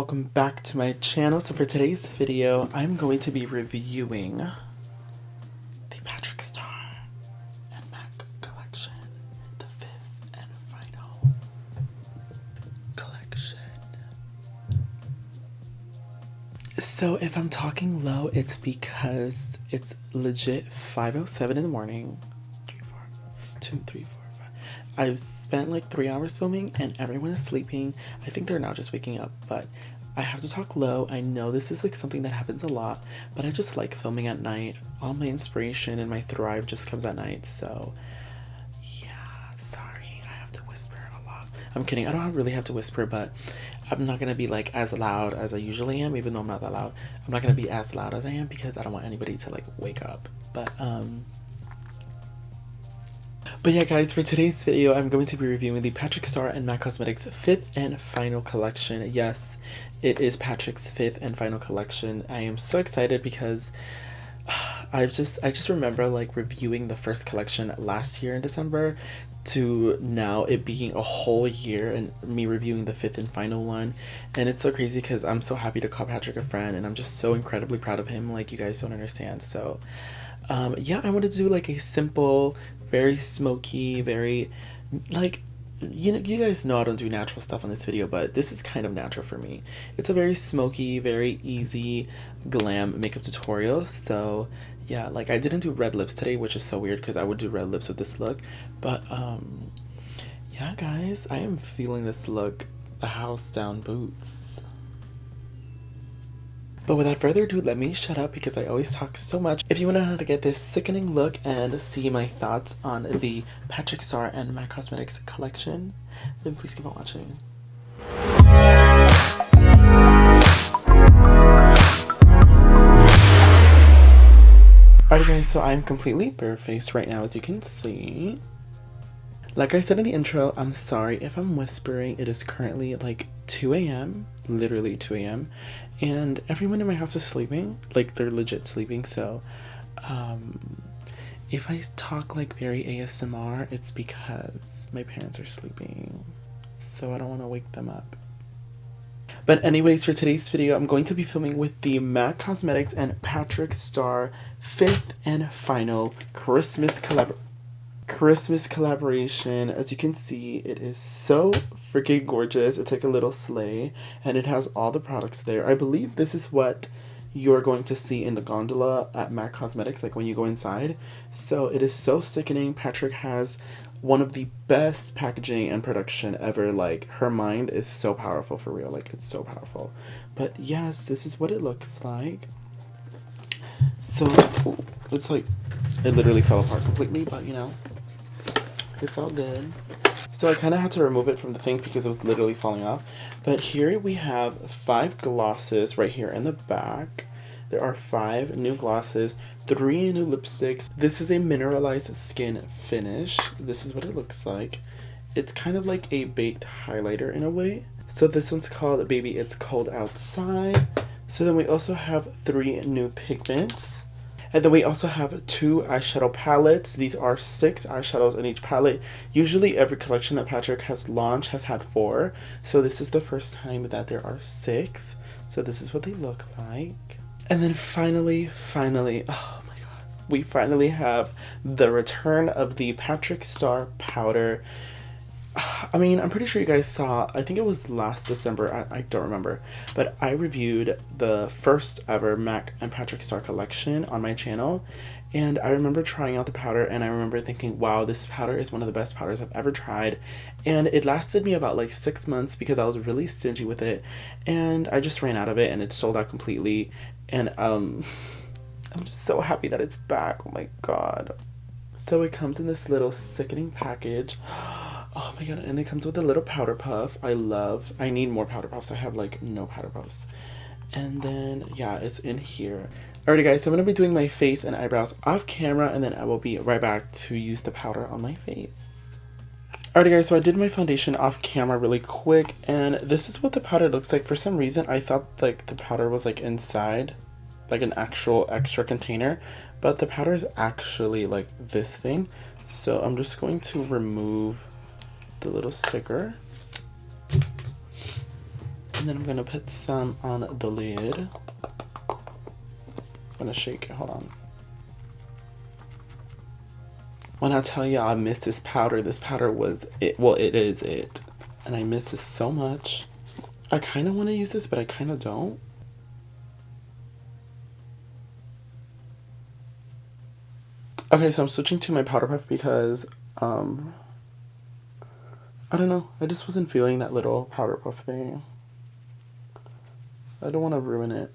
welcome back to my channel. So for today's video, I'm going to be reviewing the Patrick Starrr and MAC collection, the 5th and final collection. So if I'm talking low, it's because it's legit 5:07 in the morning. 2, 3, 4, 5. I've spent like 3 hours filming and everyone is sleeping. I think they're now just waking up, but I have to talk low. I know this is like something that happens a lot, but I just like filming at night. All my inspiration and my thrive just comes at night. So yeah, sorry, I have to whisper a lot. I'm kidding. I don't really have to whisper, but I'm not gonna be like as loud as I usually am, even though I'm not that loud. I'm not gonna be as loud as I am because I don't want anybody to like wake up. But yeah, guys, for today's video, I'm going to be reviewing the Patrick Starrr and MAC Cosmetics 5th and final collection. Yes, it is Patrick's 5th and final collection. I am so excited because I just remember like reviewing the first collection last year in December to now it being a whole year and me reviewing the 5th and final one. And it's so crazy because I'm so happy to call Patrick a friend and I'm just so incredibly proud of him. Like, you guys don't understand. So yeah, I wanted to do like a simple, very smoky, very like, you guys know I don't do natural stuff on this video, but this is kind of natural for me. It's a very smoky, very easy glam makeup tutorial. So yeah, like I didn't do red lips today, which is so weird because I would do red lips with this look. But yeah, guys, I am feeling this look, the house down boots. But without further ado, let me shut up because I always talk so much. If you want to know how to get this sickening look and see my thoughts on the Patrick Starrr and MAC Cosmetics collection, then please keep on watching. Alright guys, so I'm completely barefaced right now, as you can see. Like I said in the intro, I'm sorry if I'm whispering. It is currently like 2 a.m. literally 2 a.m. and everyone in my house is sleeping. Like, they're legit sleeping. So if I talk like very ASMR, it's because my parents are sleeping, so I don't want to wake them up. But anyways, for today's video, I'm going to be filming with the MAC Cosmetics and Patrick Starrr 5th and final Christmas collaboration. As you can see, it is so freaking gorgeous. It's like a little sleigh and it has all the products there. I believe this is what you're going to see in the gondola at MAC Cosmetics, like when you go inside. So it is so sickening. Patrick has one of the best packaging and production ever. Like, her mind is so powerful, for real. Like, it's so powerful. But yes, this is what it looks like. So it's like, it literally fell apart completely, but you know, it's all good. So I kind of had to remove it from the thing because it was literally falling off. But here we have 5 glosses right here in the back. There are 5 new glosses, 3 new lipsticks. This is a mineralized skin finish. This is what it looks like. It's kind of like a baked highlighter in a way. So this one's called Baby It's Cold Outside. So then we also have 3 new pigments. And then we also have 2 eyeshadow palettes. These are 6 eyeshadows in each palette. Usually every collection that Patrick has launched has had 4. So this is the first time that there are 6. So this is what they look like. And then finally, oh my god, we finally have the return of the Patrick Starrr powder. I mean, I'm pretty sure you guys saw, I think it was last December, I don't remember, but I reviewed the first ever MAC and Patrick Starrr collection on my channel, and I remember trying out the powder, and I remember thinking, wow, this powder is one of the best powders I've ever tried, and it lasted me about like 6 months because I was really stingy with it, and I just ran out of it, and it sold out completely, and I'm just so happy that it's back. Oh my god. So it comes in this little sickening package. Oh my god, and it comes with a little powder puff. I need more powder puffs. I have like no powder puffs. And then yeah, it's in here. Alrighty guys, so I'm gonna be doing my face and eyebrows off camera, and then I will be right back to use the powder on my face. Alrighty guys, so I did my foundation off camera really quick, and this is what the powder looks like. For some reason I thought like the powder was like inside, like an actual extra container, but the powder is actually like this thing. So I'm just going to remove the little sticker. And then I'm going to put some on the lid. I'm going to shake it. Hold on. When I tell y'all I miss this powder was it. Well, it is it. And I miss this so much. I kind of want to use this, but I kind of don't. Okay, so I'm switching to my powder puff because, I don't know. I just wasn't feeling that little powder puff thing. I don't want to ruin it.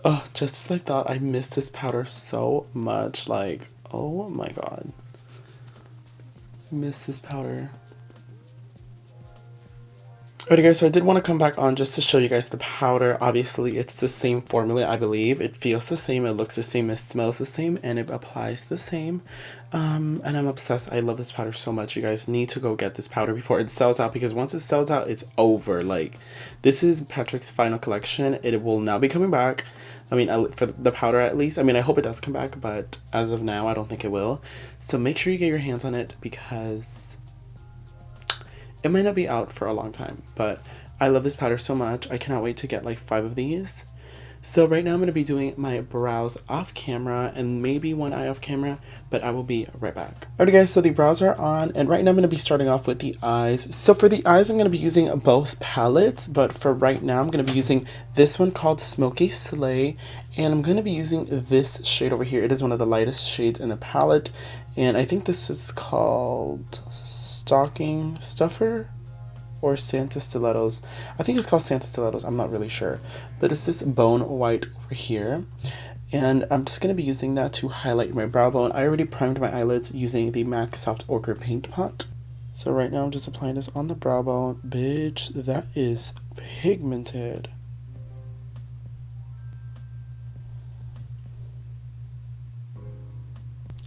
Oh, just as I thought, I missed this powder so much. Like, oh my god. I miss this powder. Alright guys, so I did want to come back on just to show you guys the powder. Obviously, it's the same formula, I believe. It feels the same, it looks the same, it smells the same, and it applies the same. And I'm obsessed. I love this powder so much. You guys need to go get this powder before it sells out, because once it sells out, it's over. Like, this is Patrick's final collection. It will now be coming back. I mean, for the powder at least. I mean, I hope it does come back, but as of now, I don't think it will. So make sure you get your hands on it, because it might not be out for a long time, but I love this powder so much. I cannot wait to get like 5 of these. So right now I'm going to be doing my brows off camera and maybe one eye off camera, but I will be right back. Alright guys, so the brows are on, and right now I'm going to be starting off with the eyes. So for the eyes, I'm going to be using both palettes, but for right now I'm going to be using this one called Smoky Slay, and I'm going to be using this shade over here. It is one of the lightest shades in the palette, and I think this is called Stocking Stuffer or Santa Stilettos. I think it's called Santa Stilettos. I'm not really sure. But it's this bone white over here. And I'm just going to be using that to highlight my brow bone. I already primed my eyelids using the MAC Soft Ochre Paint Pot. So right now I'm just applying this on the brow bone. Bitch, that is pigmented.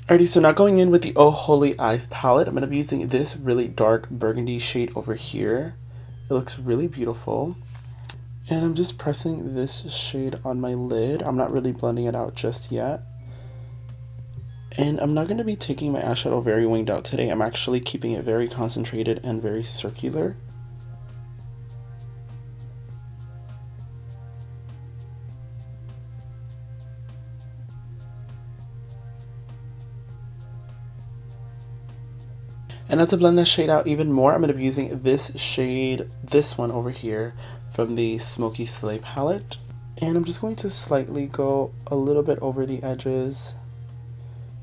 Alrighty, so now going in with the Oh Holy Eyes palette, I'm going to be using this really dark burgundy shade over here. It looks really beautiful. And I'm just pressing this shade on my lid. I'm not really blending it out just yet. And I'm not going to be taking my eyeshadow very winged out today. I'm actually keeping it very concentrated and very circular. And now to blend this shade out even more, I'm going to be using this shade, this one over here, from the Smoky Slay palette. And I'm just going to slightly go a little bit over the edges,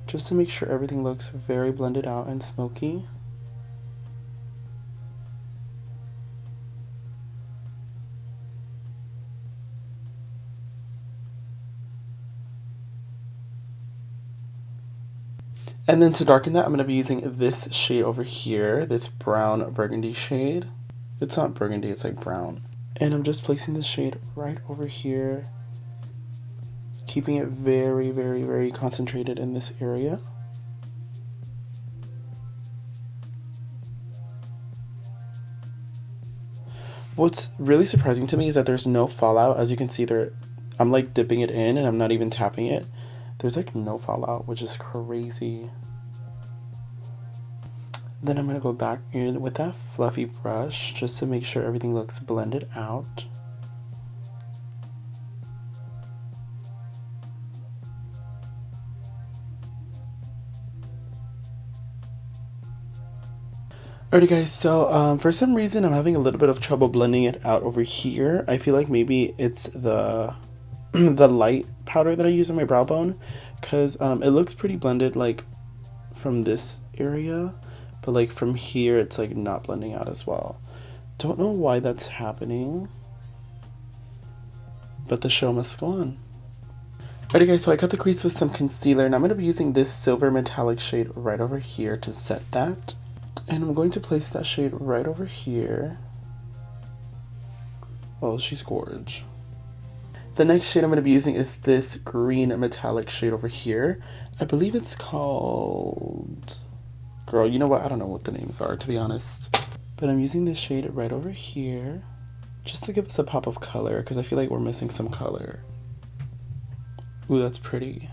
just to make sure everything looks very blended out and smoky. And then to darken that, I'm going to be using this shade over here, this brown burgundy shade. It's not burgundy, it's like brown. And I'm just placing this shade right over here, keeping it very, very, very concentrated in this area. What's really surprising to me is that there's no fallout. As you can see there, I'm like dipping it in and I'm not even tapping it. There's like no fallout, which is crazy. Then I'm going to go back in with that fluffy brush just to make sure everything looks blended out. Alrighty guys, so for some reason I'm having a little bit of trouble blending it out over here. I feel like maybe it's the the light powder that I use on my brow bone, because it looks pretty blended like from this area, but like from here it's like not blending out as well. Don't know why that's happening, but the show must go on. Alrighty guys, so I cut the crease with some concealer, and I'm going to be using this silver metallic shade right over here to set that. And I'm going to place that shade right over here. Oh, she's gorge. The next shade I'm going to be using is this green metallic shade over here. I believe it's called... Girl, you know what? I don't know what the names are, to be honest. But I'm using this shade right over here, just to give us a pop of color, because I feel like we're missing some color. Ooh, that's pretty.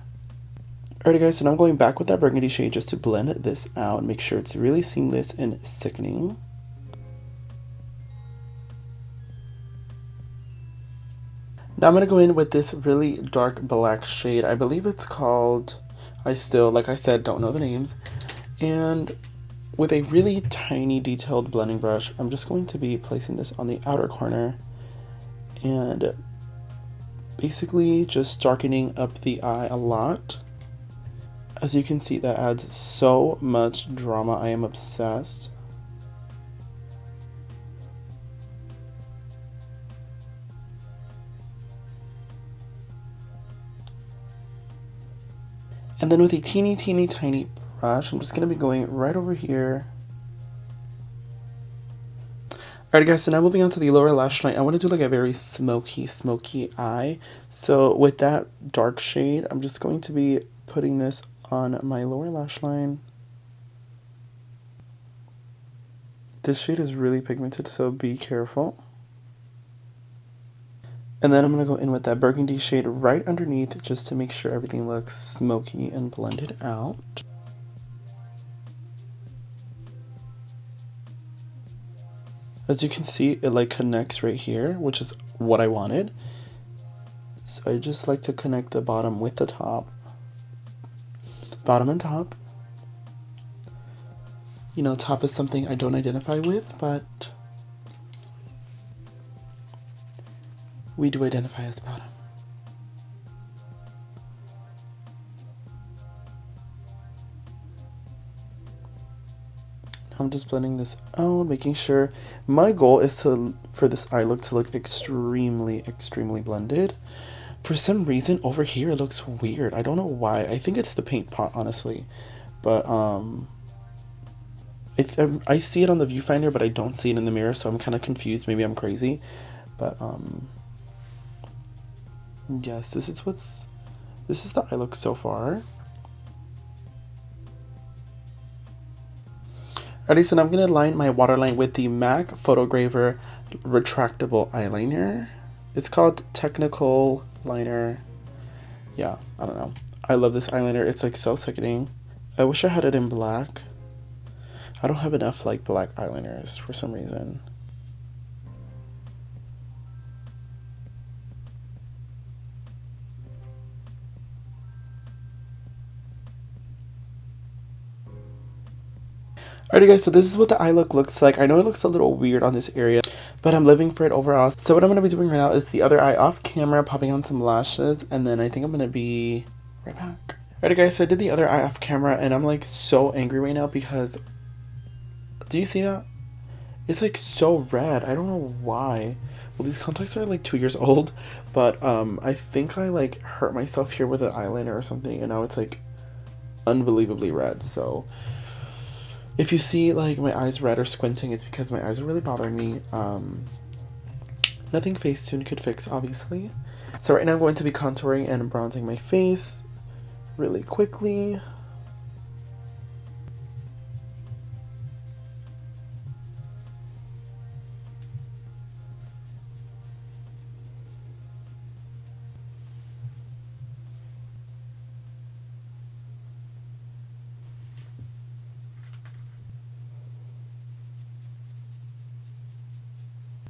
Alrighty guys, so now I'm going back with that burgundy shade just to blend this out and make sure it's really seamless and sickening. Now I'm going to go in with this really dark black shade. I believe it's called, I still, like I said, don't know the names. And with a really tiny detailed blending brush, I'm just going to be placing this on the outer corner and basically just darkening up the eye a lot. As you can see, that adds so much drama. I am obsessed. And then with a teeny tiny brush, I'm just going to be going right over here. Alright guys, so now moving on to the lower lash line, I want to do like a very smoky eye. So with that dark shade, I'm just going to be putting this on my lower lash line. This shade is really pigmented, so be careful. And then I'm going to go in with that burgundy shade right underneath just to make sure everything looks smoky and blended out. As you can see, it like connects right here, which is what I wanted. So I just like to connect the bottom with the top. Bottom and top. You know, top is something I don't identify with, but we do identify as bottom. I'm just blending this out, making sure. My goal is for this eye look to look extremely blended. For some reason over here it looks weird. I don't know why. I think it's the paint pot, honestly. But I see it on the viewfinder, but I don't see it in the mirror, so I'm kind of confused. Maybe I'm crazy. But yes, this is the eye look so far. Alrighty, so now I'm gonna line my waterline with the MAC Photograver retractable eyeliner. It's called Technical Liner. Yeah, I don't know. I love this eyeliner. It's like so sickening. I wish I had it in black. I don't have enough like black eyeliners for some reason. Alrighty guys, so this is what the eye look looks like. I know it looks a little weird on this area, but I'm living for it overall. So what I'm going to be doing right now is the other eye off camera, popping on some lashes, and then I think I'm going to be right back. Alrighty guys, so I did the other eye off camera, and I'm like so angry right now because, do you see that? It's like so red. I don't know why. Well, these contacts are like 2 years old, but I think I like hurt myself here with an eyeliner or something, and now it's like unbelievably red. So if you see like my eyes red or squinting, it's because my eyes are really bothering me. Nothing Facetune could fix, obviously. So right now I'm going to be contouring and bronzing my face really quickly.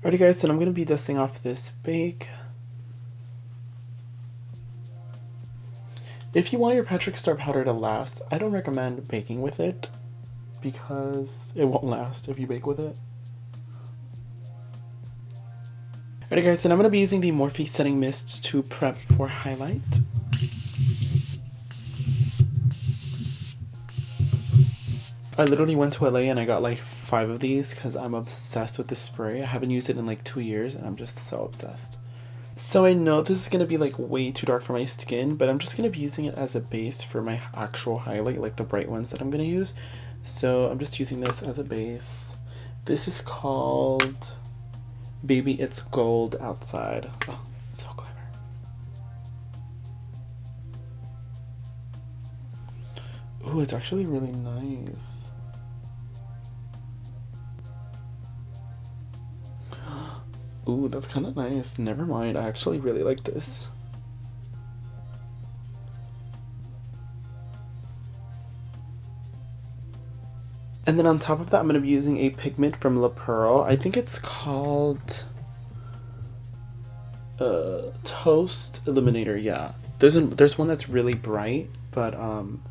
Alrighty guys, so I'm going to be dusting off this bake. If you want your Patrick Star powder to last, I don't recommend baking with it because it won't last if you bake with it. Alrighty guys, so now I'm going to be using the Morphine Setting Mist to prep for highlight. I literally went to LA and I got like 5 of these because I'm obsessed with this spray. I haven't used it in like 2 years and I'm just so obsessed. So I know this is going to be like way too dark for my skin, but I'm just going to be using it as a base for my actual highlight, like the bright ones that I'm going to use. So I'm just using this as a base. This is called Baby It's Gold Outside. Oh, so clever. Ooh, it's actually really nice. Ooh, that's kind of nice. Never mind. I actually really like this. And then on top of that, I'm going to be using a pigment from La Pearl. I think it's called Toast Illuminator. Yeah, there's one that's really bright, but I'm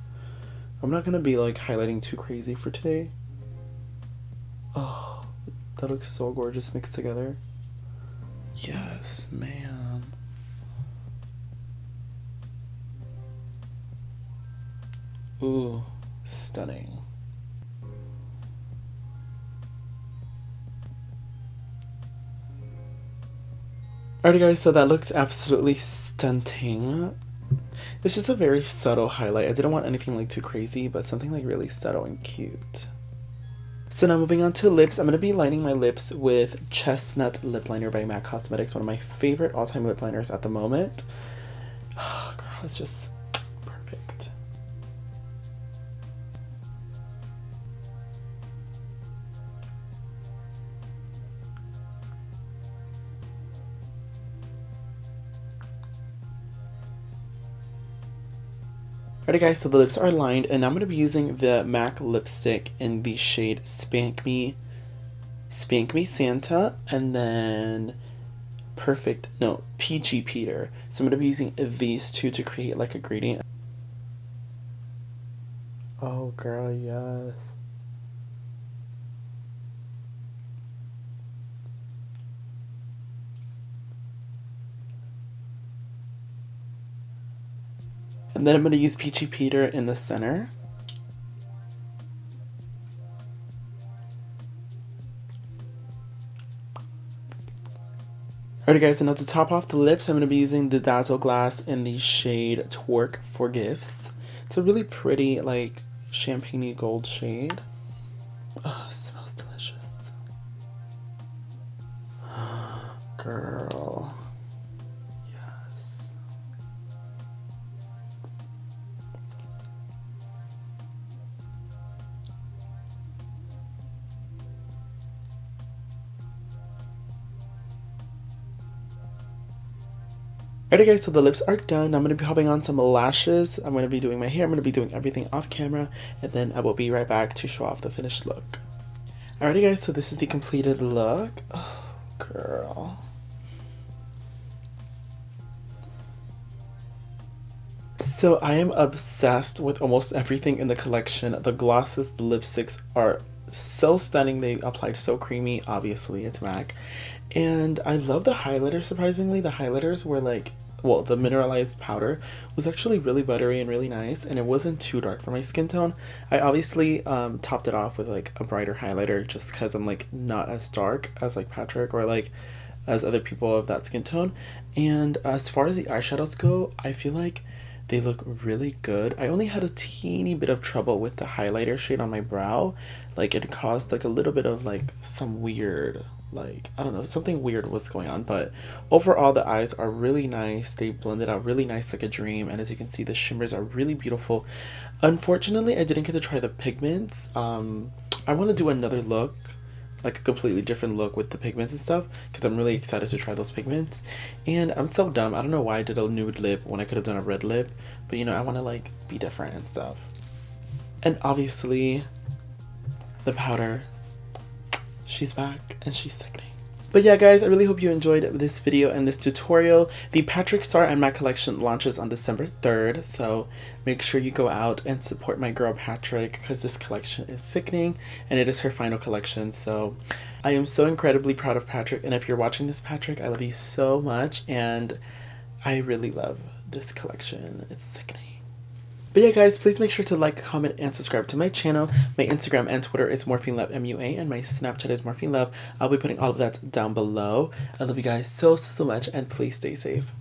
not going to be like highlighting too crazy for today. Oh, that looks so gorgeous mixed together. Yes, man. Ooh, stunning. Alrighty guys, so that looks absolutely stunning. It's just a very subtle highlight. I didn't want anything like too crazy, but something like really subtle and cute. So now moving on to lips, I'm going to be lining my lips with Chestnut Lip Liner by MAC Cosmetics, one of my favorite all-time lip liners at the moment. Oh, girl, it's just perfect. Alright guys, so the lips are lined, and I'm going to be using the MAC lipstick in the shade Spank Me Santa, and then Peachy Peter. So I'm going to be using these two to create like a gradient. Oh girl, yes. And then I'm going to use Peachy Peter in the center. Alright guys, and now to top off the lips, I'm going to be using the Dazzle Glass in the shade Twerk for Gifts. It's a really pretty, like, champagne-y gold shade. Oh, it smells delicious. Girl. Yes. Alright guys, so the lips are done. I'm going to be hopping on some lashes. I'm going to be doing my hair. I'm going to be doing everything off camera. And then I will be right back to show off the finished look. Alrighty guys, so this is the completed look. Oh, girl. So I am obsessed with almost everything in the collection. The glosses, the lipsticks are so stunning. They applied so creamy. Obviously, it's MAC. And I love the highlighter, surprisingly. The highlighters were like, well, the mineralized powder was actually really buttery and really nice, and it wasn't too dark for my skin tone. I obviously topped it off with like a brighter highlighter just because I'm like not as dark as like Patrick or like as other people of that skin tone. And as far as the eyeshadows go, I feel like they look really good. I only had a teeny bit of trouble with the highlighter shade on my brow. Like it caused like a little bit of like some weird, like, I don't know, something weird was going on, but overall the eyes are really nice. They blended out really nice like a dream, and as you can see, the shimmers are really beautiful. Unfortunately, I didn't get to try the pigments. I want to do another look, like a completely different look with the pigments and stuff, because I'm really excited to try those pigments. And I'm so dumb, I don't know why I did a nude lip when I could have done a red lip, but you know, I want to like be different and stuff. And obviously the powder, she's back and she's sickening. But yeah guys, I really hope you enjoyed this video and this tutorial. The Patrick Starrr and MAC collection launches on December 3rd, so make sure you go out and support my girl Patrick, because this collection is sickening and it is her final collection. So I am so incredibly proud of Patrick, and if you're watching this, Patrick, I love you so much, and I really love this collection. It's sickening. But yeah guys, please make sure to like, comment, and subscribe to my channel. My Instagram and Twitter is MorphineLove, MUA, and my Snapchat is MorphineLove. I'll be putting all of that down below. I love you guys so much, and please stay safe.